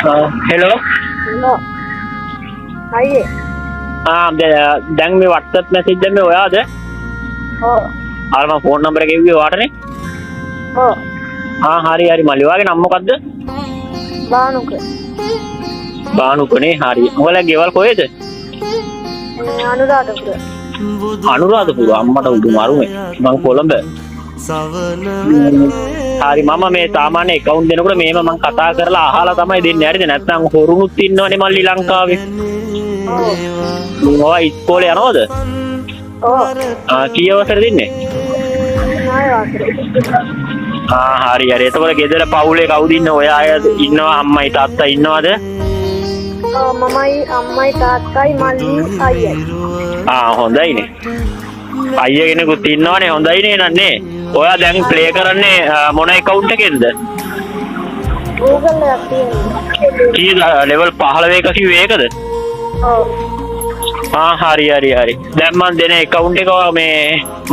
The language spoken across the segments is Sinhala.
හෙලෝ හලෝ අයියේ දැන් මේ WhatsApp message දැම්මේ ඔයාද? ඔව් අර මම ෆෝන් නම්බර එක කිව්වේ ඔයාටනේ. ඔව් හරි මල්ලි ඔයාගේ නම මොකද්ද? බානුක බානුකනේ. හරි ඔයාලා ගෙවල් කොහෙද? අනුරාධපුර අනුරාධපුර අම්මට උඩු මරුනේ මං කොළඹ. හරි මම මේ සාමාන්‍ය account දෙනකොට මේව මං කතා කරලා අහලා තමයි දෙන්නේ. හරිද? නැත්නම් හොරුනුත් ඉන්නවනේ මල්ලි ලංකාවේ. ඔව් ඉස්කෝලේ යනවද? ඔව් කී වසරද ඉන්නේ? 9 වසරේ. හරි එතකොට ගෙදර පවුලේ කවුද ඉන්නේ? ඔය අය ඉන්නවා අම්මයි තාත්තා ඉන්නවද? මමයි අම්මයි තාත්තයි මල්ලි අයියයි. හොඳයිනේ. අයියා කෙනෙකුත් ඉන්නවනේ. හොඳයිනේ නන්නේ. ඔයා දැන් ප්ලේ කරන්නේ මොන account එකෙන්ද? Google එකක් තියෙනවා. කීයද level 15 එක කිව්වේ ඒකද? ඔව්. හරි. දැන් මම දෙන account එක මේ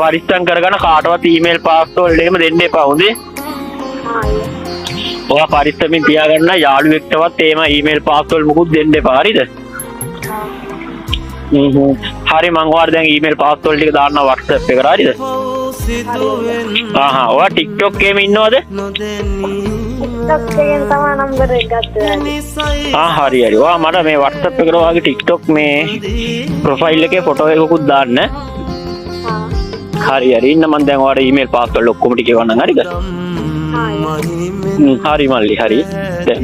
වරිස්තම් කරගන්න කාටවත් email password එකම දෙන්න එපා හොඳේ. ඔයා පරිස්සමින් තියාගන්න යාළුවෙක්ටවත් එහෙම email password මුකුත් දෙන්න එපා. හරිද? හරි මං ඔයාලට දැන් email password ටික දාන්න WhatsApp එකට. හරිද? ඔයා TikTok එකේම ඉන්නවද? TikTok එකෙන් තමයි නම්බර එක ගත්තේ. හරි. ඔයා මට මේ WhatsApp එකට ඔයාගේ TikTok මේ profile එකේ ෆොටෝ එකකුත් දාන්න. හරි. ඉන්න මං දැන් ඔයාලට email password ඔක්කොම ටික එවන්නම්. හරිද? හරි මල්ලි. හරි. දැන්